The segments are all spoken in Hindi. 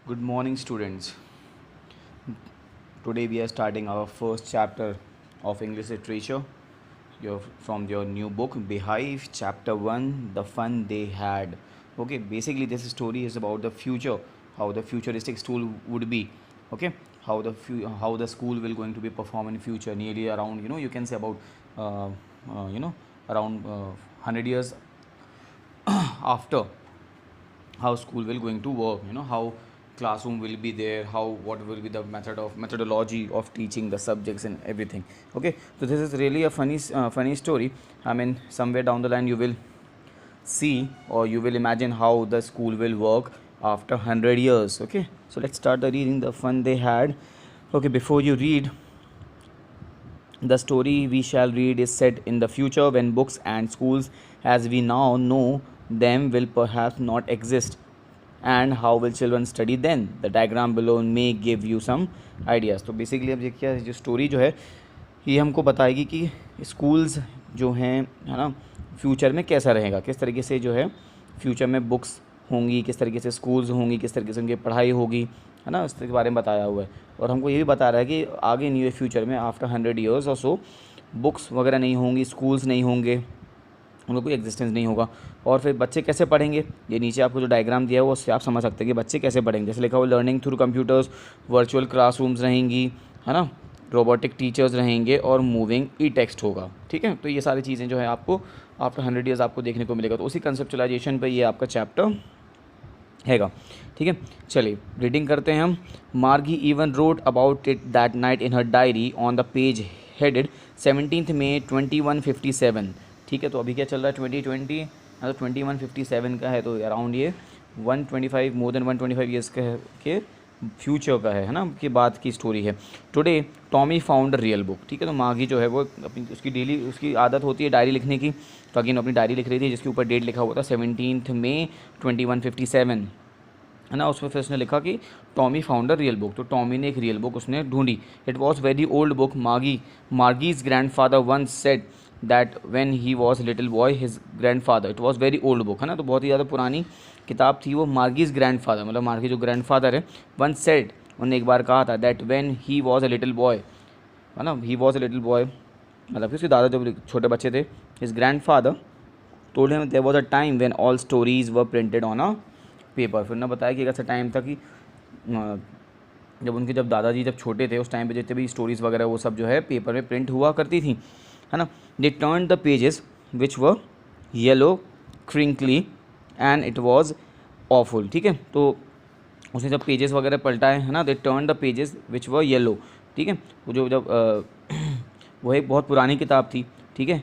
Good morning, students. Today we are starting our first chapter of English literature. From your new book, Beehive, Chapter 1, The Fun They Had. Okay, basically, this story is about the future, how the futuristic school would be. Okay, how the school will going to be perform in future, nearly around, you can say about, uh, around 100 years after, how school will going to work, how classroom will be there, how what will be the methodology of teaching the subjects and everything. Okay, so this is really a funny story. I mean, somewhere down the line you will see, or you will imagine how the school will work after 100 years. Okay, so let's start the reading. The fun they had. Okay, before you read, the story we shall read is set in the future when books and schools as we now know them will perhaps not exist. And how will children study then? The diagram below may give you some ideas. तो बेसिकली अब देखिए, जो स्टोरी जो है ये हमको बताएगी कि स्कूल्स जो हैं, है ना, फ्यूचर में कैसा रहेगा, किस तरीके से जो है फ्यूचर में बुक्स होंगी, किस तरीके से स्कूल्स होंगी, किस तरीके से उनकी पढ़ाई होगी, है ना, इसके बारे में बताया हुआ है। और हमको ये भी बता रहा है कि आगे न्यू फ्यूचर में आफ्टर 100 ईयर्स और सो बुक्स वगैरह नहीं होंगी, स्कूल्स नहीं होंगे, उन लोग कोई एग्जिस्टेंस नहीं होगा। और फिर बच्चे कैसे पढ़ेंगे, ये नीचे आपको जो डायग्राम दिया है वो उससे आप समझ सकते हैं कि बच्चे कैसे पढ़ेंगे। जैसे लिखा हुआ learning through computers, virtual classrooms रहेंगी, है ना, रोबोटिक टीचर्स रहेंगे और मूविंग ई टेक्स्ट होगा। ठीक है, तो ये सारी चीज़ें जो है आपको आफ्टर 100 ईयर्स आपको देखने को मिलेगा। तो उसी कंसेप्चुलाइजेशन पर ये आपका चैप्टर हैगा। ठीक है, चलिए रीडिंग करते हैं हम। मार्गी even wrote about it that night in her diary on the page headed 17 मई 2157। ठीक है, तो अभी क्या चल रहा है 2020, तो 2157 का है, तो अराउंड ये 125 मोर देन 125 ईयर्स के फ्यूचर का है ना, के बाद की स्टोरी है। Today Tommy found real book. ठीक है, तो मागी जो है वो अपनी उसकी डेली उसकी आदत होती है डायरी लिखने की, तो अगेन अपनी डायरी लिख रही थी जिसके ऊपर डेट लिखा हुआ था 17 मई 2157, है ना। उसमें फिर उसने लिखा कि Tommy found a real book, तो टॉमी ने एक रियल बुक उसने ढूंढी। It was very old book. Margie's grandfather once said that when he was little boy his grand father. It was very old book, है ना, तो बहुत ही ज़्यादा पुरानी किताब थी वो। मार्गीज ग्रैंड फादर मतलब मार्गी जो ग्रैंड फादर है, वन सेड उन्होंने एक बार कहा था that when he was a little boy, है ना, he was a little boy मतलब कि उसके दादा जब छोटे बच्चे थे, his grand father told him there was a time when all stories were printed on a paper. फिर उन्होंने बताया कि एक ऐसा टाइम था कि जब दादाजी जब छोटे थे उस टाइम पे जितने भी स्टोरीज़ वगैरह वो सब जो है पेपर में प्रिंट हुआ करती थी, है ना। दे turn the pages which were yellow crinkly and it was awful. ठीक है, तो उसने जब पेजेस वगैरह पलटाए, है ना, दे turn the pages which were yellow. ठीक है, वो जो जब वो एक बहुत पुरानी किताब थी। ठीक है,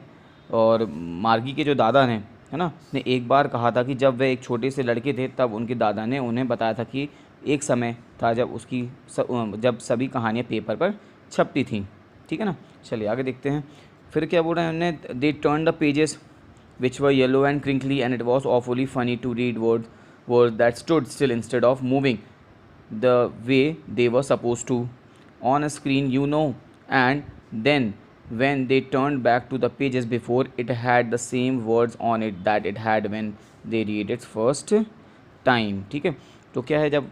और मार्गी के जो दादा ने, है ना, ने एक बार कहा था कि जब वे एक छोटे से लड़के थे तब उनके दादा ने उन्हें बताया था कि एक समय था जब जब सभी कहानियाँ पेपर पर छपती थी। ठीक है ना, चलिए आगे देखते हैं। फिर क्या बोल रहे हैं उन्होंने, they turn the pages which were yellow and crinkly and it was awfully funny to read words that stood still instead of moving the way they were supposed to on a screen, and then when they turned back to the pages before, it had the same words on it that it had when they read it first time। ठीक है, तो क्या है जब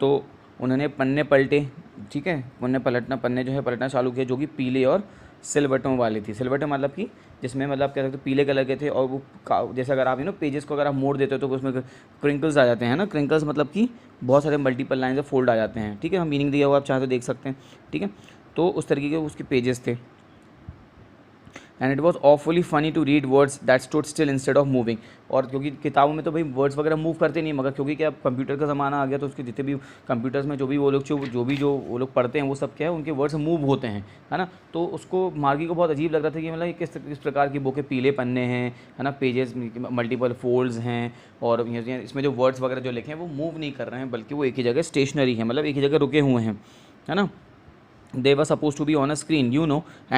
तो उन्होंने पन्ने पलटे। ठीक है, पन्ने जो है पलटना चालू किया, जो कि पीले और सिलवटों वाली थी। सिलवटें मतलब कि जिसमें मतलब क्या कहते हैं पीले कलर के थे, और वो जैसे अगर आप पेजेस को अगर आप मोड़ देते हो तो उसमें क्रिंकल्स आ जाते हैं ना। क्रिंकल्स मतलब कि बहुत सारे मल्टीपल लाइन से फोल्ड आ जाते हैं। ठीक है, हम मीनिंग दिया हुआ आप चाहे तो देख सकते हैं। ठीक है, तो उस तरीके के उसके पेजेस थे। And it was awfully funny to read words that stood still instead of moving. और क्योंकि किताबों में तो भाई वर्ड्स वगैरह मूव करते नहीं, मगर क्योंकि क्या कंप्यूटर का ज़माना आ गया तो उसके जितने भी कंप्यूटर्स में जो भी वो लोग पढ़ते हैं वो सब क्या है उनके वर्ड्स मूव होते हैं, है ना। तो उसको मार्गी को बहुत अजीब लग रहा था कि मतलब किस प्रकार की बुक है, पीले पन्ने हैं, है ना, पेजेस मल्टीपल फोल्ड्स हैं, और इसमें जो वर्ड्स वगैरह जो लिखे हैं वो मूव नहीं कर रहे हैं, बल्कि वो एक ही जगह स्टेशनरी है, मतलब एक ही जगह रुके हुए हैं, है ना। They were supposed to be on a screen,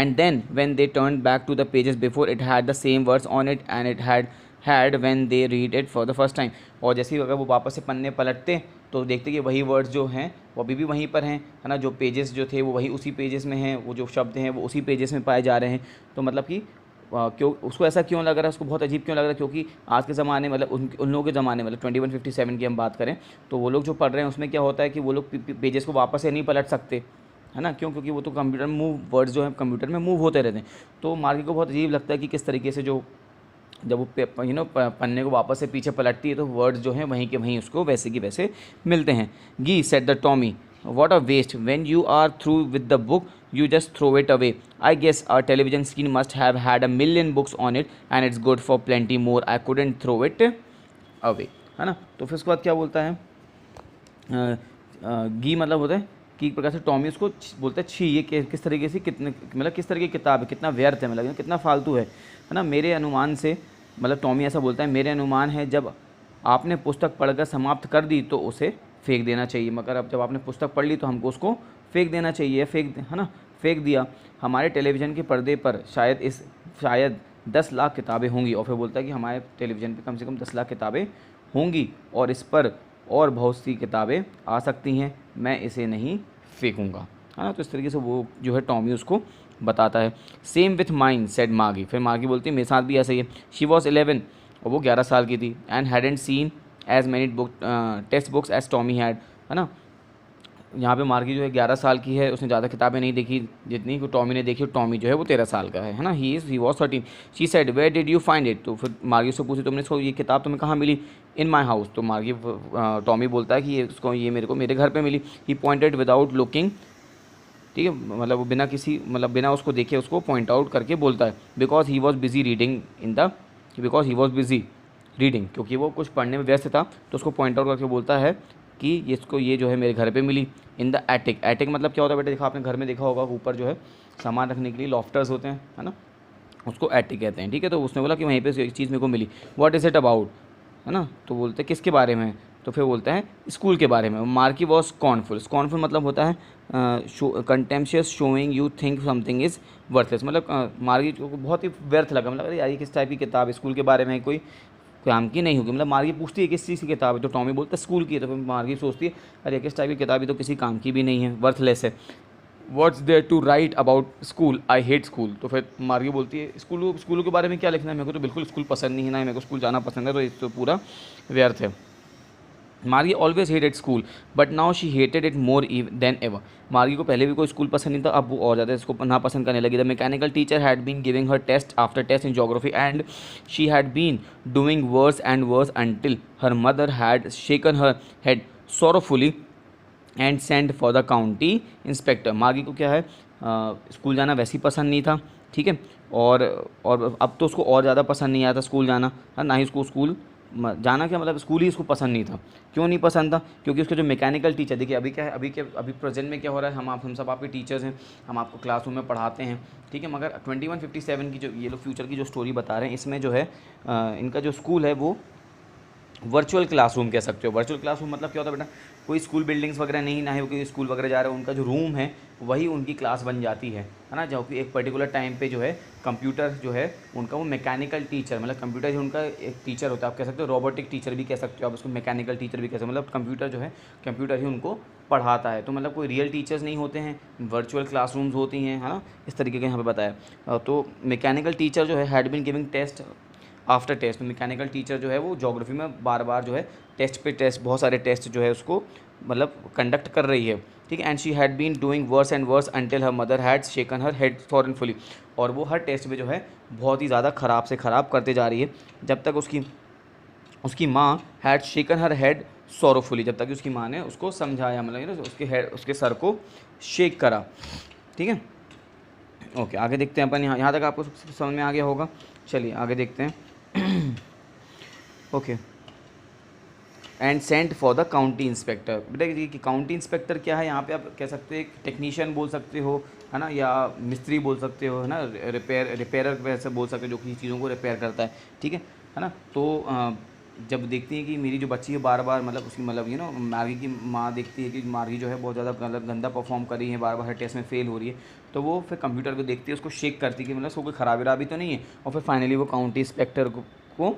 and then when they turned back to the pages before, it had the same words on it and it had when they read it for the first time। और जैसे ही अगर वो वापस से पन्ने पलटते तो देखते कि वही वर्ड्स जो हैं वो अभी भी वहीं पर हैं, है ना, जो पेजेस जो थे वो वही उसी पेजेस में हैं, वो जो शब्द हैं वो उसी पेजेस में पाए जा रहे हैं। तो मतलब कि क्यों उसको ऐसा क्यों लग रहा है, उसको बहुत अजीब क्यों लग रहा है, क्योंकि आज के ज़माने मतलब उन लोगों के ज़माने मतलब 2157 की हम बात करें तो वो लोग जो पढ़ रहे हैं उसमें क्या होता है कि वो लोग पेजेस को वापस से नहीं पलट सकते, है ना, क्यों, क्योंकि वो तो कंप्यूटर में मूव वर्ड्स जो है कंप्यूटर में मूव होते रहते हैं। तो मार्गी को बहुत अजीब लगता है कि किस तरीके से जो जब वो पन्ने को वापस से पीछे पलटती है तो वर्ड्स जो हैं वहीं के वहीं उसको वैसे की वैसे मिलते हैं। Gee said the Tommy, what a waste, when you are through with the book you just throw it away, I guess our television screen must have had a million books on it and it's good for plenty more, I couldn't throw it away, है ना। तो फिर उसके बाद क्या बोलता है, गी मतलब होता है कि एक प्रकार से टॉमी उसको बोलता है छी, ये किस तरीके से कितने मतलब किस तरह की किताब है, कितना व्यर्थ है, मतलब कितना फालतू है ना। मेरे अनुमान से मतलब टॉमी ऐसा बोलता है, मेरे अनुमान है जब आपने पुस्तक पढ़कर समाप्त कर दी तो उसे फेंक देना चाहिए, मगर अब जब आपने पुस्तक पढ़ ली तो हमको उसको फेंक देना चाहिए, है ना, फेंक दिया। हमारे टेलीविज़न के पर्दे पर शायद 10 लाख किताबें होंगी, और फिर बोलता है कि हमारे टेलीविज़न पे कम से कम 10 लाख किताबें होंगी और इस पर और बहुत सी किताबें आ सकती हैं, मैं इसे नहीं फेंकूँगा, है ना। तो इस तरीके से वो जो है टॉमी उसको बताता है। सेम विथ माइन सेड मार्गी, फिर मार्गी बोलती है मेरे साथ भी ऐसा ही है। शी वॉज 11 और वो 11 साल की थी, and hadn't seen as many text books as Tommy had, है ना। यहाँ पे मार्गी जो है 11 साल की है, उसने ज़्यादा किताबें नहीं देखी जितनी को टॉमी ने देखी, टॉमी जो है वो 13 साल का है ना। He was 13। She said where did you find it, तो फिर मार्गी से पूछी तुमने इसको ये किताब तुम्हें कहाँ मिली, इन माई हाउस, तो मार्गी टॉमी बोलता है कि ये मेरे को मेरे घर पर मिली। ही पॉइंटेड विदाउट लुकिंग, ठीक है, मतलब वो बिना उसको देखे उसको पॉइंट आउट करके बोलता है, because he was busy reading, क्योंकि वो कुछ पढ़ने में व्यस्त था, तो उसको पॉइंट आउट करके बोलता है कि इसको ये जो है मेरे घर पे मिली। इन द एटिक, एटिक मतलब क्या होता है बेटा, देखा आपने घर में देखा होगा ऊपर जो है सामान रखने के लिए लॉफ्टर्स होते हैं, है ना, उसको एटिक कहते हैं, ठीक है। तो उसने बोला कि वहीं पे एक चीज़ मेरे को मिली, व्हाट इज़ इट अबाउट, है ना, तो बोलते हैं किसके बारे में, तो फिर बोलता है स्कूल के बारे में। मार्की वॉज स्कॉर्नफुल मतलब होता है contemptuous, showing you think something is worthless, मतलब मार्गी को बहुत ही व्यर्थ लगा, मतलब अरे यार ये किस टाइप की किताब है, स्कूल के बारे में कोई काम की नहीं होगी, मतलब मार्गी पूछती है किस चीज़ की किताब है, तो टॉमी बोलता है स्कूल की है, तो फिर मार्गी सोचती है अरे किस टाइप की किताब है, तो किसी काम की भी नहीं है, वर्थलेस है। What's there to write about school, I hate school, तो फिर मार्गी बोलती है स्कूलों के बारे में क्या लिखना है, मेरे को तो बिल्कुल स्कूल पसंद नहीं है, ना ही मेरे को स्कूल जाना पसंद है, तो ये तो पूरा व्यर्थ है। मार्गी always hated school but now she hated it more than ever, मार्गी को पहले भी कोई स्कूल पसंद नहीं था, अब वो और ज़्यादा इसको नापसंद करने लगी। The mechanical teacher had been giving her test after test in geography and she had been doing worse and worse until her mother had shaken her head sorrowfully and sent for the county inspector. Margie को क्या है स्कूल जाना वैसे ही पसंद नहीं था, ठीक है, और अब तो उसको और ज़्यादा पसंद नहीं आता स्कूल जाना, ना ही उसको स्कूल जाना, क्या मतलब स्कूल ही उसको पसंद नहीं था। क्यों नहीं पसंद था, क्योंकि उसके जो मैकेनिकल टीचर, देखिए अभी क्या है, अभी प्रेजेंट में क्या हो रहा है, हम सब आपके टीचर्स हैं, हम आपको क्लासरूम में पढ़ाते हैं, ठीक है, मगर 2157 की जो ये लोग फ्यूचर की जो स्टोरी बता रहे हैं, इसमें जो है इनका जो स्कूल है वो वर्चुअल क्लासरूम कह सकते हो। वर्चुअल क्लासरूम मतलब क्या होता है बेटा, कोई स्कूल बिल्डिंग्स वगैरह नहीं, ना ही वो कोई स्कूल वगैरह जा रहे हैं, उनका जो रूम है वही उनकी क्लास बन जाती है ना, जो कि एक पर्टिकुलर टाइम पे जो है कंप्यूटर जो है उनका वो मैकेनिकल टीचर, मतलब कंप्यूटर ही उनका एक टीचर होता है, आप कह सकते हो रोबोटिक टीचर भी कह सकते हो, आप उसको मैकेनिकल टीचर भी कह सकते हो, मतलब कंप्यूटर जो है कंप्यूटर ही उनको पढ़ाता है, तो मतलब कोई रियल टीचर्स नहीं होते हैं, वर्चुअल क्लासरूम्स होती हैं, है ना, इस तरीके के यहाँ पे बताया। तो मैकेनिकल टीचर जो है had been giving test after test, तो मैकेनिकल टीचर जो है वो ज्योग्राफी में बार बार जो है टेस्ट पे टेस्ट, बहुत सारे टेस्ट जो है उसको मतलब कंडक्ट कर रही है, ठीक है। And she had been doing worse and worse until her mother had shaken her head sorrowfully, और वो हर टेस्ट में जो है बहुत ही ज़्यादा ख़राब से ख़राब करते जा रही है, जब तक उसकी माँ हैड शेकन हर हेड सॉरोफुली, जब तक उसकी माँ ने उसको समझाया, मतलब उसके सर को शेक करा, ठीक है। ओके, आगे देखते हैं अपन, यहाँ तक आपको समझ में आ गया होगा, चलिए आगे देखते हैं। Okay, and sent for the county inspector, बेटा कि काउंटी इंस्पेक्टर क्या है, यहाँ पे आप कह सकते हो एक टेक्नीशियन बोल सकते हो, है ना, या मिस्त्री बोल सकते हो, है ना, रिपेयरर वैसे बोल सकते हो, जो कि चीज़ों को रिपेयर करता है, ठीक है ना। तो जब देखती है कि मेरी जो बच्ची है बार बार मतलब उसकी मतलब मार्गी की माँ देखती है कि मार्गी जो है बहुत ज़्यादा मतलब गंदा परफॉर्म कर रही है, बार बार हर टेस्ट में फेल हो रही है, तो वो फिर कंप्यूटर को देखती है, उसको शेक करती है कि मतलब उसको कोई खराबी तो नहीं है, और फिर फाइनली वो काउंटी इंस्पेक्टर को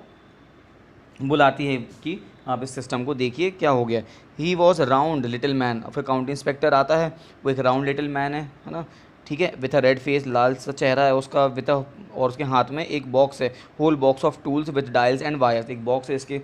बुलाती है कि आप इस सिस्टम को देखिए क्या हो गया। He was round little man, और फिर काउंटी इंस्पेक्टर आता है, वो एक राउंड लिटिल मैन है ना, ठीक है, विथ अ रेड फेस, लाल सा चेहरा है उसका, विथ अ, और उसके हाथ में एक बॉक्स है, whole box of tools with dials and wires, एक बॉक्स है इसके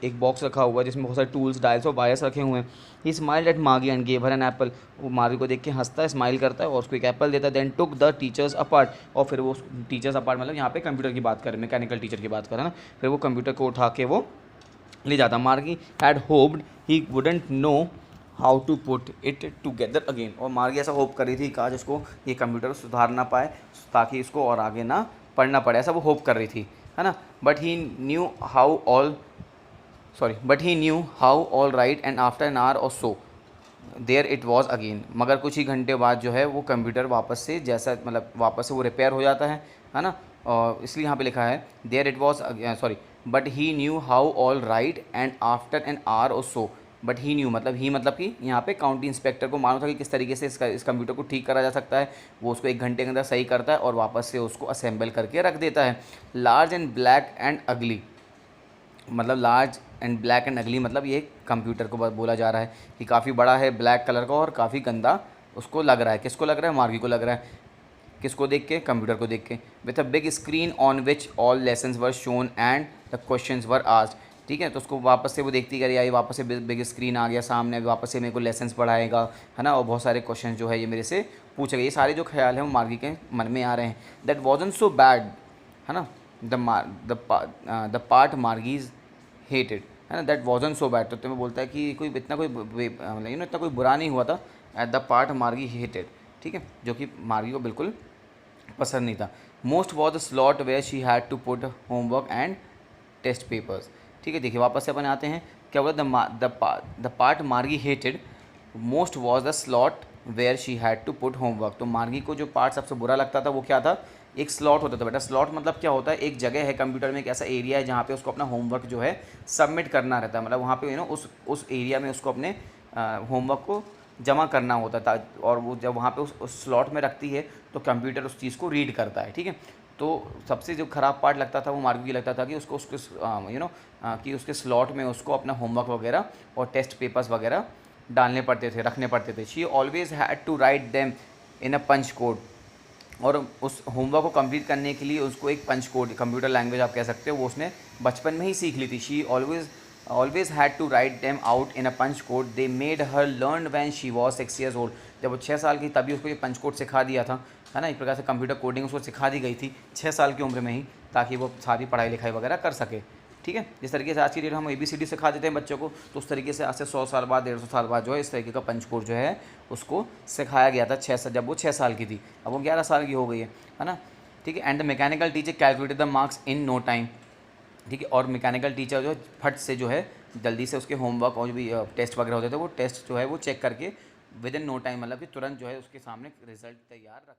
एक बॉक्स रखा हुआ है जिसमें बहुत सारे टूल्स, डायल्स और वायर्स रखे हुए हैं। He smiled at Margie and gave her an apple, वो मार्गी को देख के हंसता है, स्माइल करता है और उसको एक एप्पल देता है। Then took the teachers apart, और फिर वो टीचर्स अपार्ट मतलब यहाँ पे कंप्यूटर की बात करें, मैकेनिकल टीचर की बात करें ना, फिर वो कंप्यूटर को उठा के वो ले जाता। Margie had hoped he wouldn't know how to put it together again, और मार्गी ऐसा होप कर रही थी कि आज इसको ये कंप्यूटर सुधार ना पाए ताकि इसको और आगे ना पढ़ना पड़े, ऐसा वो होप कर रही थी, है ना। But he knew how all right and after an hour or so there it was again, मगर कुछ ही घंटे बाद जो है वो कंप्यूटर वापस से जैसा मतलब वापस से वो रिपेयर हो जाता है ना। और इसलिए यहाँ पे लिखा है there it was sorry, but he knew how all right and after an hour or so, but he new मतलब ही मतलब कि यहाँ पे काउंटी इंस्पेक्टर को मालूम था कि किस तरीके से इस कंप्यूटर को ठीक करा जा सकता है। वो उसको 1 घंटे के अंदर सही करता है और वापस से उसको असेंबल करके रख देता है। लार्ज एंड ब्लैक एंड अगली, मतलब लार्ज एंड ब्लैक एंड अगली मतलब ये कंप्यूटर को बोला जा रहा है कि काफ़ी बड़ा है, ब्लैक कलर का और काफ़ी गंदा उसको लग रहा है। किसको लग रहा है? मार्गी को लग रहा है। किसको देख के? कंप्यूटर को देख के। With a big screen on which all lessons were shown and the questions were asked, ठीक है। तो उसको वापस से वो देखती कर आई, वापस से बिग स्क्रीन आ गया सामने, वापस से मेरे को लेसन्स पढ़ाएगा, है ना, और बहुत सारे क्वेश्चन जो है ये मेरे से पूछेगा। ये सारे जो ख्याल हैं वो मार्गी के मन में आ रहे हैं। दैट वॉजन सो बैड, है ना, द पार्ट मार्गीज हेटेड, है ना, दैट वॉजन सो बैड, तो तुम्हें बोलता है कि कोई इतना कोई मतलब इतना कोई बुरा नहीं हुआ था। At the part Margie hated, ठीक है, जो कि मार्गी को बिल्कुल पसंद नहीं था। Most was the slot where she had to put homework and test papers, ठीक है। देखिए वापस से अपन आते हैं, क्या बोला, the part Margie hated most was the slot where she had to put homework. तो मार्गी को जो पार्ट सबसे बुरा लगता था वो क्या था? एक स्लॉट होता था बेटा। स्लॉट मतलब क्या होता है? एक जगह है कंप्यूटर में, एक ऐसा एरिया है जहाँ पे उसको अपना होमवर्क जो है सबमिट करना रहता है, मतलब वहाँ पे उस एरिया में उसको अपने होमवर्क को जमा करना होता था। और वो जब वहाँ पे उस स्लॉट में रखती है तो कंप्यूटर उस चीज़ को रीड करता है, ठीक है। तो सबसे जो ख़राब पार्ट लगता था वो मार्गी को लगता था कि उसको उसके कि उसके स्लॉट में उसको अपना होमवर्क वगैरह और टेस्ट पेपर्स वगैरह डालने पड़ते थे, रखने पड़ते थे। She always had to write them in a punch code, और उस होमवर्क को कंप्लीट करने के लिए उसको एक पंच कोड, कंप्यूटर लैंग्वेज आप कह सकते हो, वो उसने बचपन में ही सीख ली थी। She always had to write them out in a punch code they made her learn when she was 6 years old. जब वो 6 साल की तभी उसको ये पंच कोड सिखा दिया था, है ना। एक प्रकार से कंप्यूटर कोडिंग उसको सिखा दी गई थी 6 साल की उम्र में ही, ताकि वो सारी पढ़ाई लिखाई वगैरह कर सके, ठीक है। जिस तरीके से आज की डेट हम ABCD सिखा देते हैं बच्चों को, तो उस तरीके से आज से 100 साल बाद 150 साल बाद जो है इस तरीके का पंच कोड जो है उसको सिखाया गया था जब वो 6 साल की थी। अब वो 11 साल की हो गई है ना, ठीक है। And the mechanical teacher calculated the marks in no time, ठीक है। और मैकेनिकल टीचर जो फट से जो है जल्दी से उसके होमवर्क और जो भी टेस्ट वगैरह होते थे वो टेस्ट जो है वो चेक करके विद इन नो टाइम, मतलब कि तुरंत जो है उसके सामने रिजल्ट तैयार रख